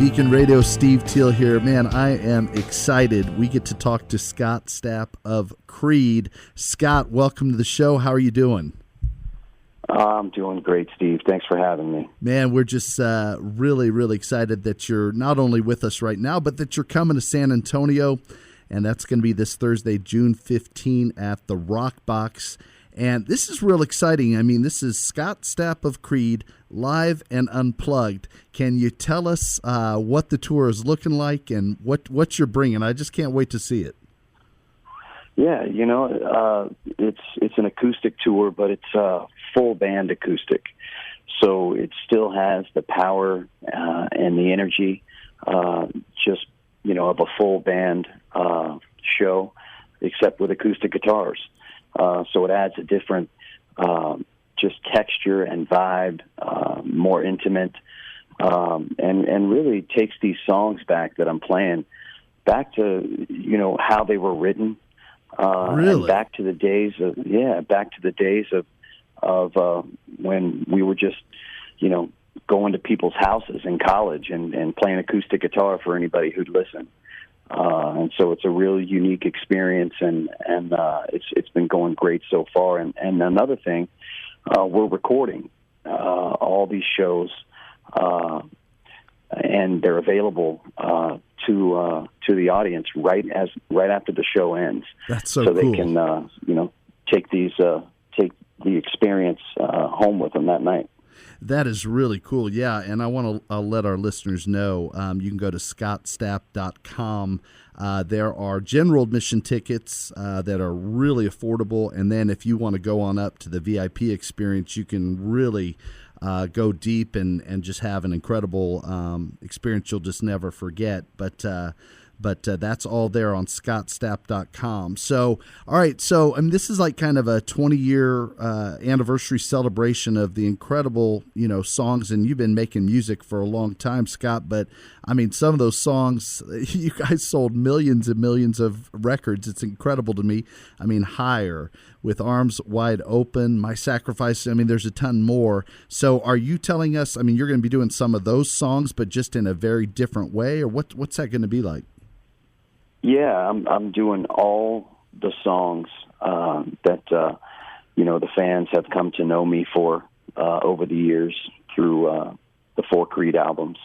Beacon Radio, Steve Teel here. Man, I am excited. We get to talk to Scott Stapp of Creed. Scott, welcome to the show. How are you doing? I'm doing great, Steve. Thanks for having me. Man, we're just really, really excited that you're not only with us right now, but that you're coming to San Antonio, and that's going to be this Thursday, June 15 at the Rock Box. And this is real exciting. I mean, this is Scott Stapp of Creed, live and unplugged. Can you tell us what the tour is looking like and what you're bringing? I just can't wait to see it. Yeah, it's an acoustic tour, but it's a full band acoustic. So it still has the power and the energy just, of a full band show, except with acoustic guitars. So it adds a different just texture and vibe, more intimate, and really takes these songs back that I'm playing back to, how they were written. Really? And back to the days of when we were just, going to people's houses in college and playing acoustic guitar for anybody who'd listen. And so it's a really unique experience, and it's been going great so far. And another thing, we're recording all these shows, and they're available to the audience right after the show ends. That's so cool. They can take the experience home with them that night. That is really cool, yeah, and I want to let our listeners know you can go to scottstapp.com. There are general admission tickets that are really affordable, and then if you want to go on up to the VIP experience, you can really go deep and just have an incredible experience you'll just never forget. But that's all there on scottstapp.com. So, all right. So, this is like kind of a 20-year anniversary celebration of the incredible, songs. And you've been making music for a long time, Scott. But, some of those songs, you guys sold millions and millions of records. It's incredible to me. Higher, With Arms Wide Open, My Sacrifice. There's a ton more. So are you telling us, you're going to be doing some of those songs, but just in a very different way? Or what's that going to be like? Yeah, I'm doing all the songs that the fans have come to know me for over the years through the 4 Creed albums.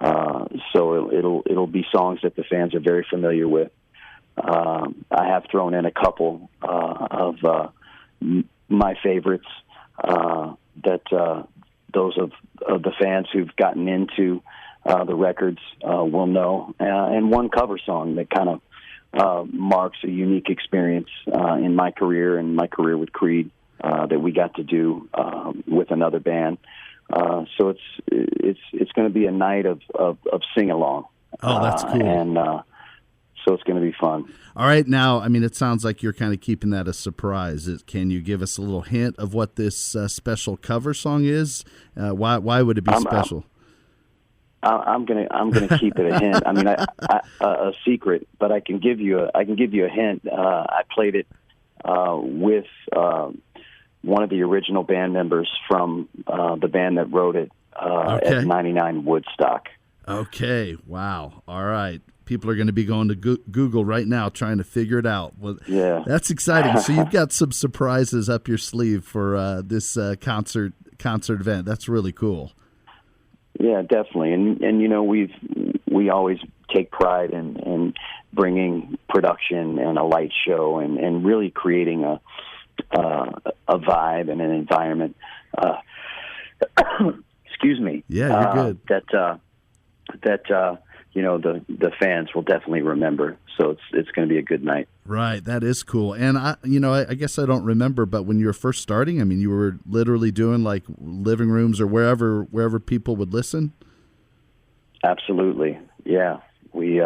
So it'll be songs that the fans are very familiar with. I have thrown in a couple of my favorites that those of the fans who've gotten into the records will know, and one cover song that kind of marks a unique experience in my career and my career with Creed that we got to do with another band. So it's going to be a night of sing along. Oh, that's cool. And so it's going to be fun. All right, now it sounds like you're kind of keeping that a surprise. Can you give us a little hint of what this special cover song is? Why would it be special? I'm gonna keep it a hint. A secret, but I can give you a hint. I played it with one of the original band members from the band that wrote it at 99 Woodstock. Okay, wow. All right. People are going to be going to Google right now trying to figure it out. Well, yeah, that's exciting. So you've got some surprises up your sleeve for this concert event. That's really cool. Yeah, definitely, and we always take pride in bringing production and a light show and really creating a vibe and an environment. Excuse me. Yeah, you're good. That the fans will definitely remember. So it's going to be a good night. Right, that is cool. And I guess I don't remember, but when you were first starting, you were literally doing like living rooms or wherever people would listen. Absolutely, yeah. We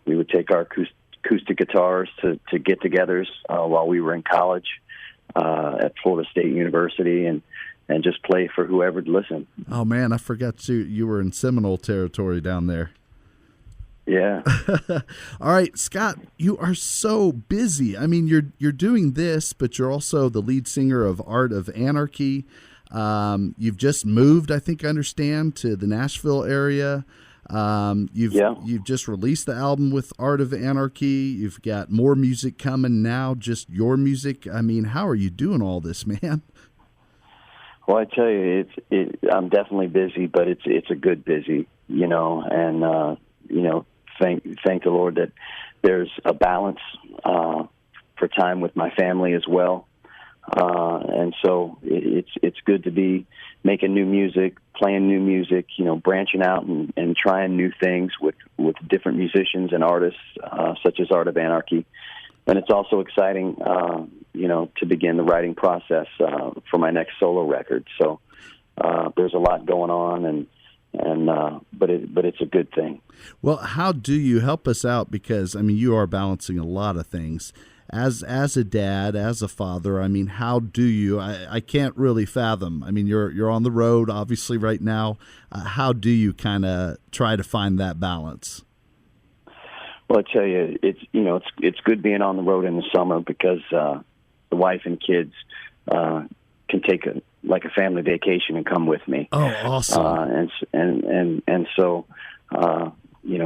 would take our acoustic guitars to get-togethers while we were in college at Florida State University, and just play for whoever would listen. Oh man, I forgot you were in Seminole territory down there. Yeah. All right, Scott, you are so busy. You're doing this, but you're also the lead singer of Art of Anarchy. You've just moved, I think I understand, to the Nashville area. You've just released the album with Art of Anarchy. You've got more music coming now, just your music. I mean, how are you doing all this, man? Well, I tell you, I'm definitely busy, but it's a good busy, and thank the Lord that there's a balance for time with my family as well. And so it's good to be making new music, playing new music, branching out and trying new things with different musicians and artists, such as Art of Anarchy. And it's also exciting, to begin the writing process for my next solo record. So there's a lot going on, but it's a good thing. Well, how do you help us out? Because, I mean, you are balancing a lot of things. As a dad, as a father, I mean, how do you? I can't really fathom. I mean, you're on the road, obviously, right now. How do you kind of try to find that balance? Well, I tell you, it's good being on the road in the summer because the wife and kids can take a family vacation and come with me. Oh, awesome! And so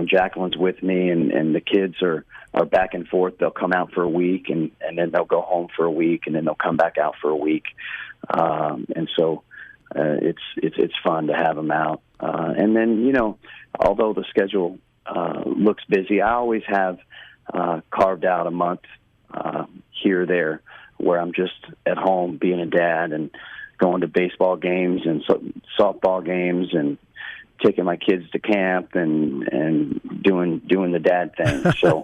Jacqueline's with me, and the kids are back and forth. They'll come out for a week, and then they'll go home for a week, and then they'll come back out for a week. And so it's fun to have them out. And then although the schedule looks busy, I always have carved out a month here or there where I'm just at home being a dad and going to baseball games and softball games and taking my kids to camp and doing the dad thing. So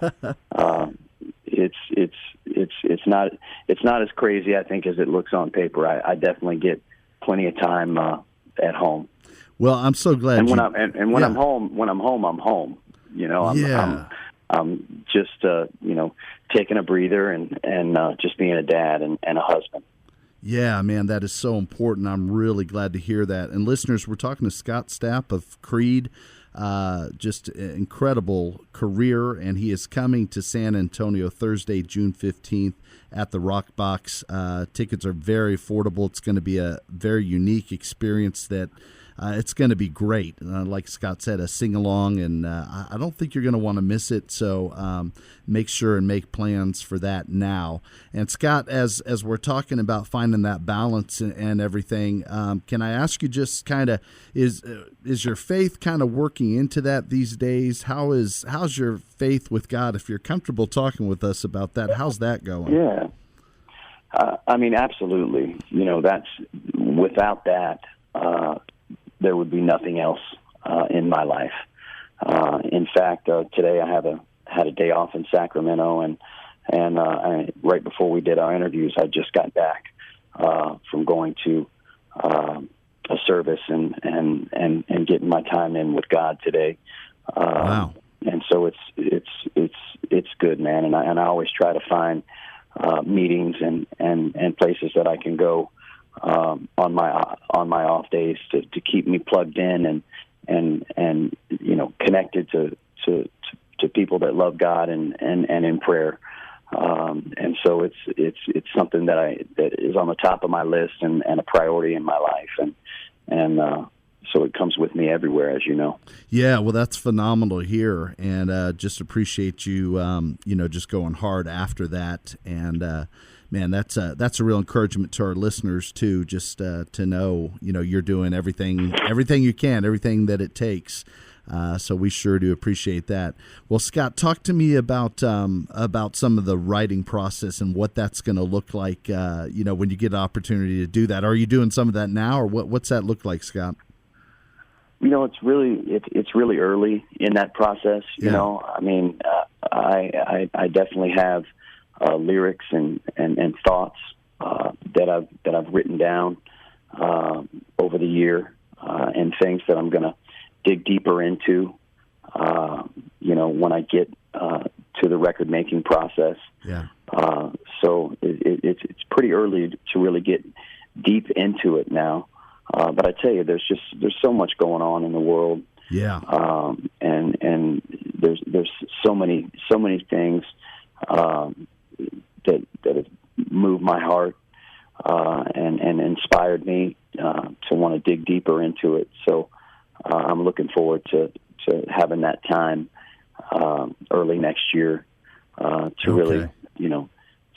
it's not as crazy, I think, as it looks on paper. I definitely get plenty of time at home. Well, I'm so glad. And when I'm home, I'm home. I'm just taking a breather and just being a dad and a husband. Yeah, man, that is so important. I'm really glad to hear that. And listeners, we're talking to Scott Stapp of Creed. Just an incredible career, and he is coming to San Antonio Thursday, June 15th at the Rock Box. Tickets are very affordable. It's going to be a very unique experience that it's going to be great. Like Scott said, a sing-along, and I don't think you're going to want to miss it, so make sure and make plans for that now. And Scott, as we're talking about finding that balance and everything, can I ask you just kind of, is your faith kind of working into that these days? How's your faith with God? If you're comfortable talking with us about that, how's that going? Yeah. I mean, absolutely. That's without that, there would be nothing else in my life. In fact, today I had a day off in Sacramento, and right before we did our interviews, I just got back from going to a service and getting my time in with God today. Wow! And so it's good, man. And I always try to find meetings and places that I can go on my off days to keep me plugged in and connected to people that love God and in prayer. And so it's something that is on the top of my list and a priority in my life. And so it comes with me everywhere, as you know. Yeah, well, that's phenomenal here, and just appreciate you, just going hard after that. And man, that's a real encouragement to our listeners too, just to know, you're doing everything you can, everything that it takes. So we sure do appreciate that. Well, Scott, talk to me about some of the writing process and what that's going to look like, when you get an opportunity to do that. Are you doing some of that now, or what's that look like, Scott? It's really early in that process. Yeah. I mean, I definitely have lyrics and thoughts that I've written down over the year, and things that I'm going to dig deeper into. When I get to the record making process. Yeah. So it's pretty early to really get deep into it now. But I tell you, there's so much going on in the world. Yeah. And there's so many things that have moved my heart and inspired me to want to dig deeper into it. So I'm looking forward to to having that time early next year to really,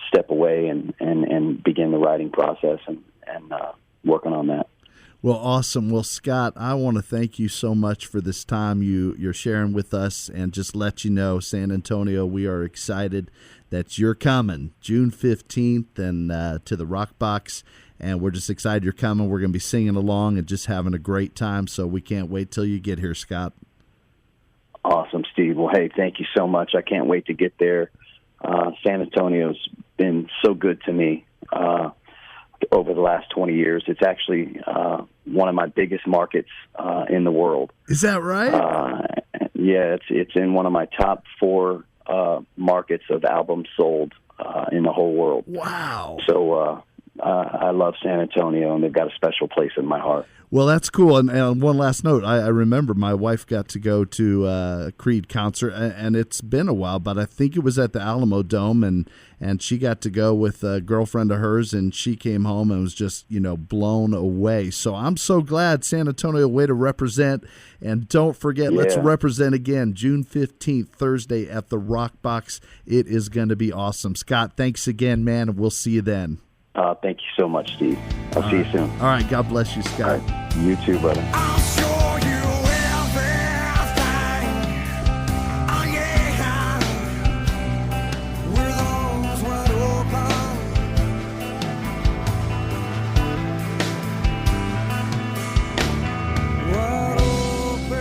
step away and begin the writing process and working on that. Well, awesome. Well, Scott, I want to thank you so much for this time you're sharing with us, and just let you know, San Antonio, we are excited that you're coming June 15th and to the Rock Box, and we're just excited you're coming. We're going to be singing along and just having a great time, so we can't wait till you get here, Scott. Awesome, Steve. Well, hey, thank you so much. I can't wait to get there. San Antonio's been so good to me over the last 20 years. It's actually one of my biggest markets in the world. Is that right? Yeah, it's in one of my top 4 markets of albums sold in the whole world. Wow. So I love San Antonio, and they've got a special place in my heart. Well, that's cool. And one last note, I remember my wife got to go to a Creed concert, and it's been a while, but I think it was at the Alamo Dome, and she got to go with a girlfriend of hers, and she came home and was just, blown away. So I'm so glad, San Antonio, way to represent. And don't forget, let's represent again, June 15th, Thursday at the Rock Box. It is going to be awesome. Scott, thanks again, man, and we'll see you then. Thank you so much, Steve. I'll see you soon. All right. God bless you, Scott. Right. You too, brother. I'll show you everything. Oh, yeah. With arms wide open. Wide open.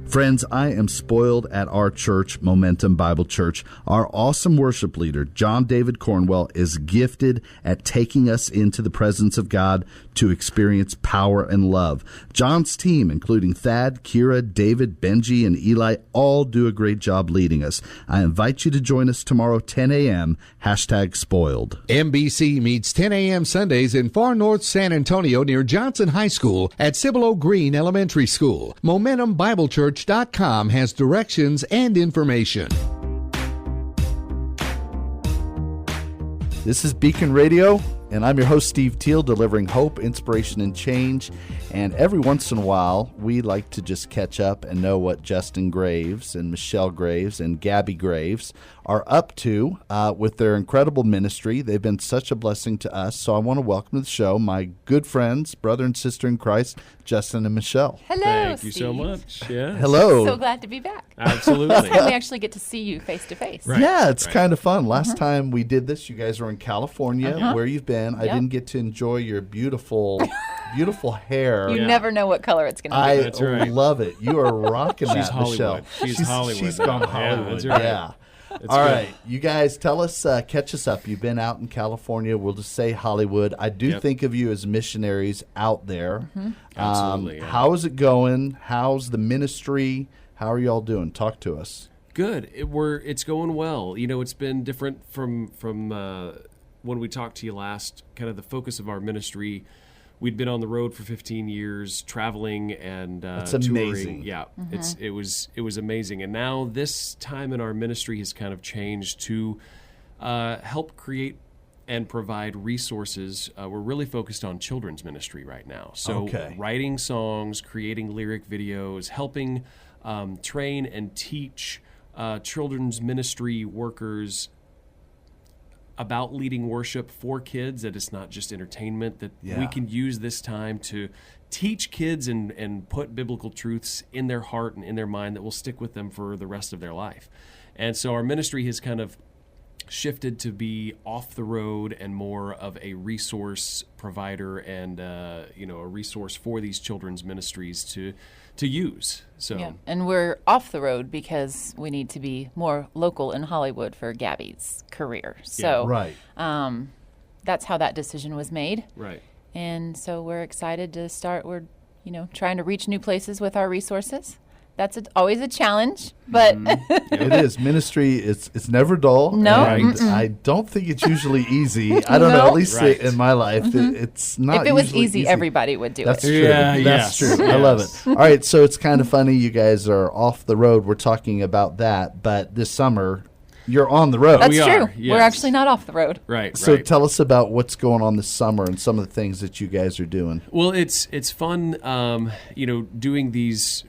Friends, I am spoiled at our church, Momentum Bible Church. Our awesome worship leader, John David Cornwell, is gifted at taking us into the presence of God to experience power and love. John's team, including Thad, Kira, David, Benji, and Eli, all do a great job leading us. I invite you to join us tomorrow, 10 a.m., #spoiled. MBC meets 10 a.m. Sundays in far north San Antonio near Johnson High School at Cibolo Green Elementary School. MomentumBibleChurch.com has directions and information. This is Beacon Radio, and I'm your host, Steve Teel, delivering hope, inspiration, and change. And every once in a while, we like to just catch up and know what Justin Graves and Michelle Graves and Gabi Graves are up to with their incredible ministry. They've been such a blessing to us. So I want to welcome to the show my good friends, brother and sister in Christ, Justin and Michelle. Hello, Thank you Steve. so much. Yeah. Hello. So glad to be back. Absolutely. And we actually get to see you face to face. Right. Yeah, it's kind of fun. Last time we did this, you guys were in California, where you've been. I Yep. didn't get to enjoy your beautiful, beautiful hair. You Yeah. never know what color it's going to be. I That's right. love it. You are rocking She's that, Hollywood. Michelle. She's Hollywood She's now. gone Yeah, Hollywood. that's right. Yeah. It's All good. right, you guys, tell us, catch us up. You've been out in California. We'll just say Hollywood. I do Yep. think of you as missionaries out there. Absolutely, yeah. How is it going? How's the ministry? How are y'all doing? Talk to us. Good. It's going well. It's been different from when we talked to you last. Kind of the focus of our ministry. We'd been on the road for 15 years, traveling and That's touring. amazing. Yeah, it was amazing. And now this time in our ministry has kind of changed to help create and provide resources. We're really focused on children's ministry right now. So Okay. writing songs, creating lyric videos, helping train and teach children's ministry workers about leading worship for kids, that it's not just entertainment, that Yeah. we can use this time to teach kids and put biblical truths in their heart and in their mind that will stick with them for the rest of their life. And so our ministry has kind of shifted to be off the road and more of a resource provider and a resource for these children's ministries to use. So Yeah. And we're off the road because we need to be more local in Hollywood for Gabi's career. So Right. that's how that decision was made. right. And so we're excited to start. We're, trying to reach new places with our resources. That's always a challenge, but It is. Ministry, it's never dull. No. And I don't think it's usually easy. I don't know, at least Right. in my life. It's not if it was usually easy, everybody would do That's it. true. Yeah, That's yes, true. I love it. yes. All right, so it's kind of funny you guys are off the road. We're talking about that, but this summer You're on the road. That's We true. are, yes. We're actually not off the road. Right. So right. tell us about what's going on this summer and some of the things that you guys are doing. Well, it's fun, doing these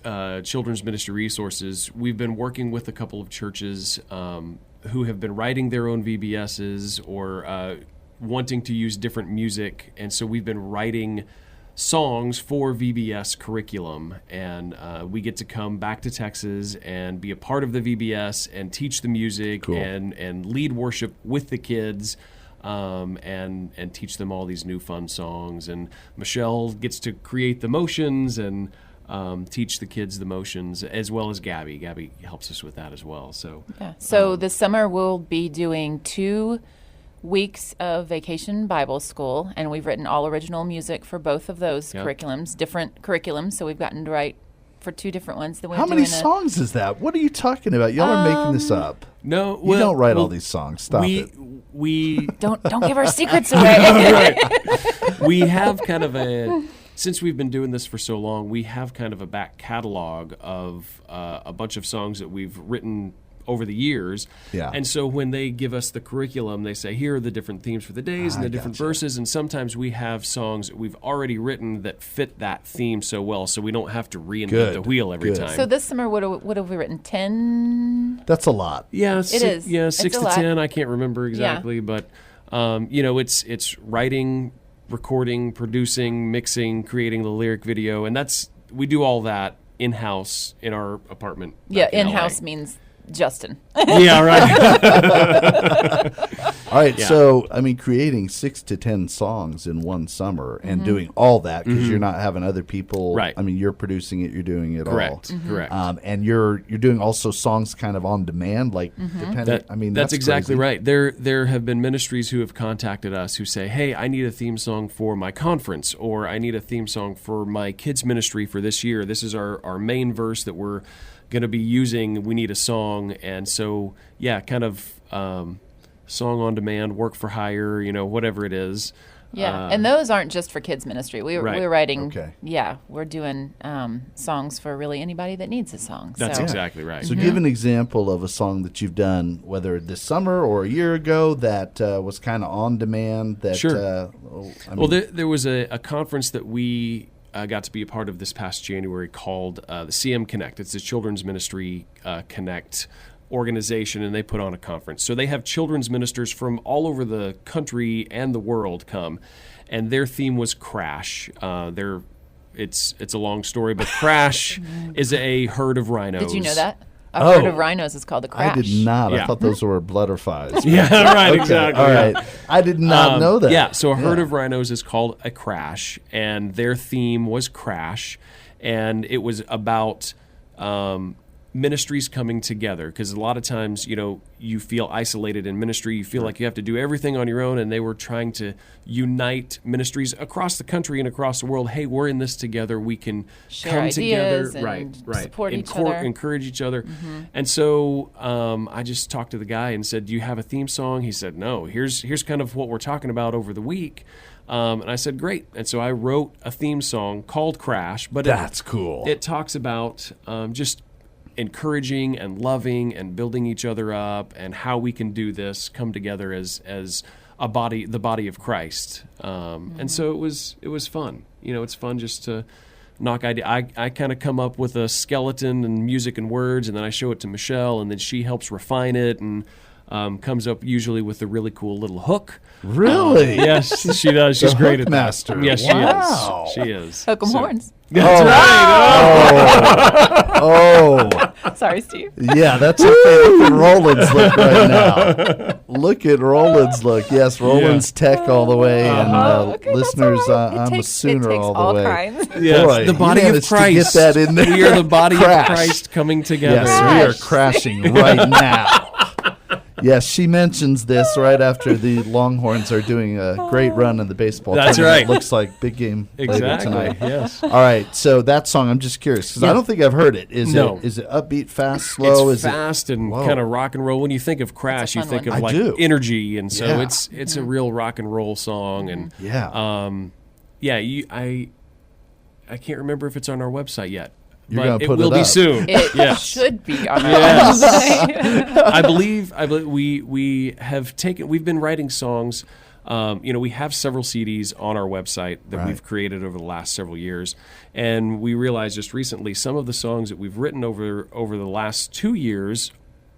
children's ministry resources. We've been working with a couple of churches who have been writing their own VBSs or wanting to use different music, and so we've been writing songs for VBS curriculum, and we get to come back to Texas and be a part of the VBS and teach the music Cool. and lead worship with the kids. And teach them all these new fun songs. And Michelle gets to create the motions and teach the kids the motions, as well as Gabi. Gabi helps us with that as well. So Yeah. So this summer we'll be doing 2 weeks of Vacation Bible School, and we've written all original music for both of those Yep. curriculums, different curriculums. So we've gotten to write for 2 different ones. Then we're How many doing songs is that? What are you talking about? Y'all are making this up. no, You don't write all these songs. Stop it. We Don't give our secrets away. we have kind of since we've been doing this for so long, we have kind of a back catalog of a bunch of songs that we've written over the years. Yeah. And so when they give us the curriculum, they say, here are the different themes for the days and the different gotcha. verses. And sometimes we have songs that we've already written that fit that theme so well, so we don't have to reinvent Good, the wheel every good. time. So this summer, what have we written? 10. That's a lot. Yeah, It is. Yeah, It's 6 a to lot. 10. I can't remember exactly, but it's writing, recording, producing, mixing, creating the lyric video, and we do all that in house in our apartment. Yeah, back in in-house LA. means Justin. Yeah, right. All right, Yeah. so I mean, creating 6 to 10 songs in one summer and Mm-hmm. doing all that because you're not having other people. Right. I mean, you're producing it, you're doing it Correct. all. Correct. And you're doing also songs kind of on demand, like depending. That- I mean, that's exactly crazy. right. There have been ministries who have contacted us who say, "Hey, I need a theme song for my conference, or I need a theme song for my kids ministry for this year. This is our main verse that we're going to be using. We need a song." And so, yeah, kind of song on demand, work for hire, whatever it is. Yeah, and those aren't just for kids ministry. Right. We're writing. Okay. Yeah, we're doing songs for really anybody that needs a song. That's so. exactly right. So give an example of a song that you've done, whether this summer or a year ago, that was kind of on demand. That Sure. I Well, mean, there was a conference that we got to be a part of this past January called the CM Connect. It's a Children's Ministry Connect organization, and they put on a conference. So they have children's ministers from all over the country and the world come, and their theme was Crash. It's a long story, but Crash is a herd of rhinos. Did you know that? A herd Oh. of rhinos is called a I crash. did not. I Yeah. thought those were butterflies. Yeah, right, Okay, exactly. All yeah. right. I did not know that. Yeah, so a herd of rhinos is called a crash, and their theme was Crash, and it was about ministries coming together, because a lot of times, you feel isolated in ministry. You feel like you have to do everything on your own, and they were trying to unite ministries across the country and across the world. Hey, we're in this together. We can Share come ideas together, and right, support each other. encourage each other. And so I just talked to the guy and said, "Do you have a theme song?" He said, "No. Here's kind of what we're talking about over the week." And I said, "Great." And so I wrote a theme song called Crash, but That's cool. It talks about just encouraging and loving and building each other up, and how we can do this, come together as a body, the body of Christ. And so it was fun. It's fun just to knock idea. I kind of come up with a skeleton and music and words, and then I show it to Michelle, and then she helps refine it and comes up usually with a really cool little hook. Really? Yes, she does. She's The great hook at master. that. Yes, Wow. she is. Hook 'em So- horns. That's right. Oh, Sorry, Steve. yeah, that's okay. Look at Roland's look right now. Look at Roland's look. Yes, Roland's tech all the way, and Okay, that's listeners, all right. I'm a Sooner it takes all the all way. kinds. Yes, Boy, the you body of managed to Christ. get that in there. We are the body Crash. of Christ coming together. Yes, we are Crash. crashing right now. Yes, she mentions this right after the Longhorns are doing a great run in the baseball That's tournament. right. It looks like big game later Exactly. tonight. Yes. All right, so that song, I'm just curious because I don't think I've heard it. Is No. it upbeat, fast, slow? It's Is fast and Whoa. kind of rock and roll. When you think of Crash, you fun think one. of I like do. energy, and so Yeah. it's a real rock and roll song. And Yeah. I can't remember if it's on our website yet. You're but going to it put will it be up. soon. It should be on our Yes. website. I believe we've been writing songs. We have several CDs on our website that Right. we've created over the last several years, and we realized just recently some of the songs that we've written over the last 2 years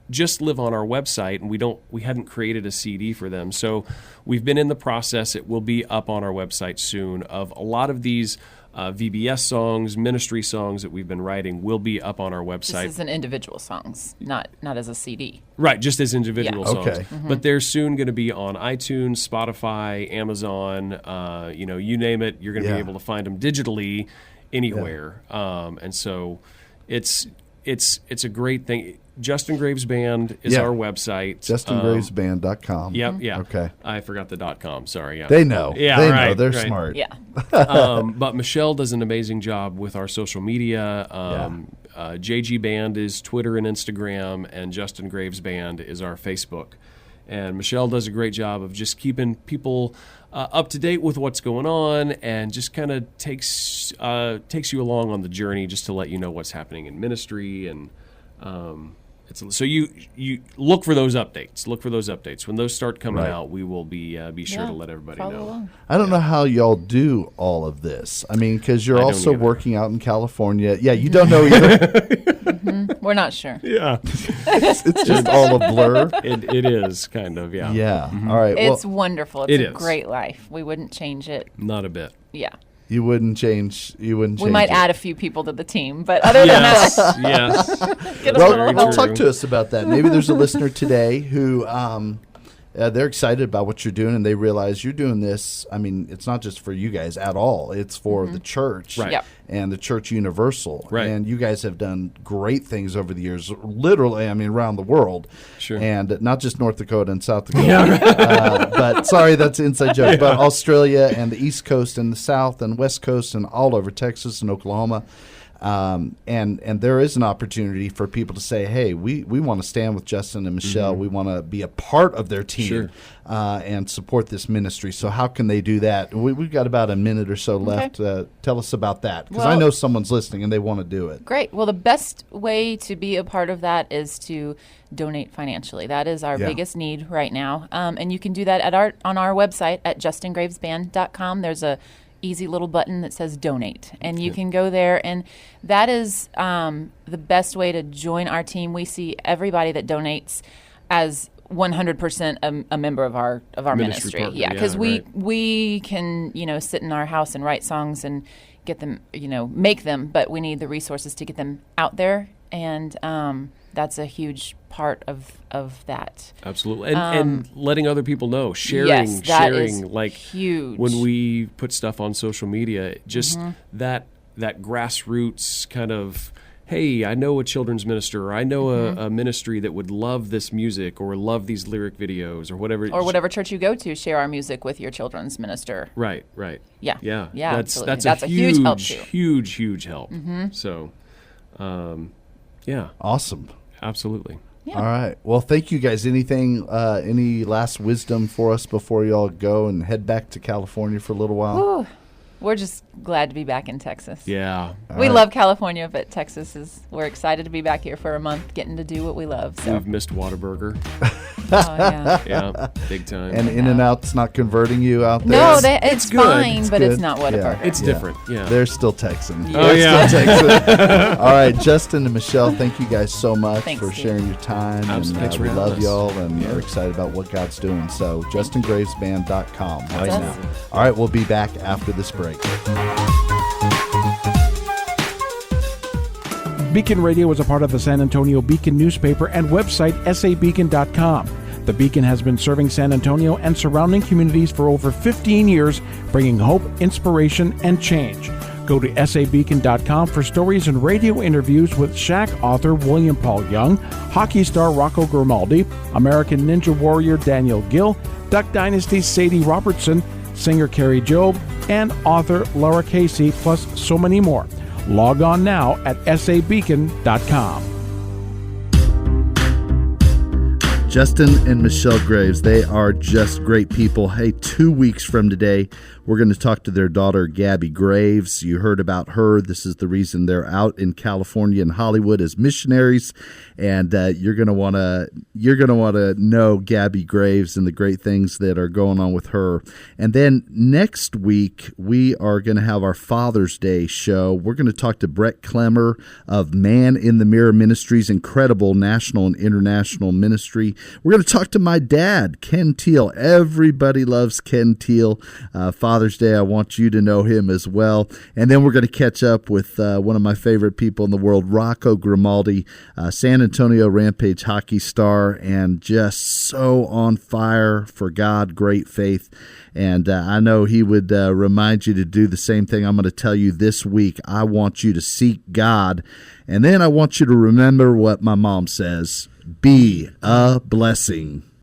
just live on our website, and we hadn't created a CD for them. So we've been in the process. It will be up on our website soon. Of a lot of these VBS songs, ministry songs that we've been writing will be up on our website. This is an individual songs, not as a CD. Right, just as individual Yeah. songs. Okay. But they're soon going to be on iTunes, Spotify, Amazon, you name it. You're going to Yeah. be able to find them digitally anywhere. And so it's a great thing. Justin Graves Band is Yeah. our website. JustinGravesBand.com. Yep, yeah. Okay. I forgot the .com. Sorry. Yeah. They know. Yeah, they right, know. They're right. smart. Yeah. But Michelle does an amazing job with our social media. JG Band is Twitter and Instagram, and Justin Graves Band is our Facebook. And Michelle does a great job of just keeping people up to date with what's going on, and just kind of takes you along on the journey, just to let you know what's happening in ministry. And so you look for those updates. Look for those updates when those start coming Right. out. We will be sure Yeah, to let everybody follow know. along. I don't know how y'all do all of this. I mean, because you're I don't also either. working out in California. Yeah, you don't know either. We're not sure. Yeah, It's just all a blur. it is kind of Yeah. All right. It's Well, wonderful. It's It a is. great life. We wouldn't change it. not a bit. Yeah. you wouldn't change. You wouldn't. We change might it. add a few people to the team, but other than Yes, that, yes. get us a Well, little well, help. talk to us about that. Maybe there's a listener today who they're excited about what you're doing, and they realize you're doing this. I mean, it's not just for you guys at all. It's for the church Right. Yep. and the church universal. Right. And you guys have done great things over the years, literally, I mean, around the world. Sure. And not just North Dakota and South Dakota. But sorry, that's an inside joke. But Australia and the East Coast and the South and West Coast and all over Texas and Oklahoma. And there is an opportunity for people to say, hey, we want to stand with Justin and Michelle. We want to be a part of their team Sure. and support this ministry. So how can they do that? We've got about a minute or so left. Tell us about that, because I Well- know someone's listening and they want to do it. Great. Well, the best way to be a part of that is to donate financially. That is our Yeah. biggest need right now. And you can do that on our website at justingravesband.com. There's a easy little button that says donate, and you can go there, and that is the best way to join our team. We see everybody that donates as 100% a member of our Ministry ministry. partner, Yeah, because yeah, we right. we can sit in our house and write songs and get them, make them, but we need the resources to get them out there, and that's a huge part of that. Absolutely. And letting other people know, sharing, Yes, that is like huge. when we put stuff on social media, just Mm-hmm. that grassroots kind of, hey, I know a children's minister, or I know a ministry that would love this music or love these lyric videos or whatever. Or whatever church you go to, share our music with your children's minister. Right. Yeah. Yeah. Yeah, That's absolutely. a huge help too. huge help. So, yeah, Awesome. absolutely. Yeah. All right. Well, thank you guys. Any last wisdom for us before you all go and head back to California for a little while? Whew. We're just glad to be back in Texas. Yeah. We love California, but we're excited to be back here for a month, getting to do what we love. So, We've missed Whataburger. yeah. Yeah, big time. And In-N-Out's not converting you out there? No, it's it's good. fine, It's but good. it's not Whataburger. It's different. Yeah. They're still Texan. Oh, They're yeah. still Texan. All right, Justin and Michelle, thank you guys so much Thanks, for Steve. sharing your time. Absolutely. And Thanks for we having love us. y'all and Yeah. are excited about what God's doing. So, JustinGravesBand.com right Yes. now. All right, we'll be back after this break. Beacon Radio is a part of the San Antonio Beacon newspaper and website sabeacon.com. The Beacon has been serving San Antonio and surrounding communities for over 15 years, bringing hope, inspiration, and change. Go to sabeacon.com for stories and radio interviews with Shaq author William Paul Young, hockey star Rocco Grimaldi, American Ninja Warrior Daniel Gill, Duck Dynasty Sadie Robertson, singer Kari Jobe, and author Laura Casey, plus so many more. Log on now at sabeacon.com. Justin and Michelle Graves, they are just great people. Hey, 2 weeks from today, we're going to talk to their daughter, Gabi Graves. You heard about her. This is the reason they're out in California and Hollywood as missionaries. And you're going to want to know Gabi Graves and the great things that are going on with her. And then next week, we are going to have our Father's Day show. We're going to talk to Brett Clemmer of Man in the Mirror Ministries, incredible national and international ministry. We're going to talk to my dad, Ken Teel. Everybody loves Ken Teel. Father's Day, I want you to know him as well. And then we're going to catch up with one of my favorite people in the world, Rocco Grimaldi, San Antonio Rampage hockey star, and just so on fire for God, great faith. And I know he would remind you to do the same thing I'm going to tell you this week. I want you to seek God. And then I want you to remember what my mom says: be a blessing.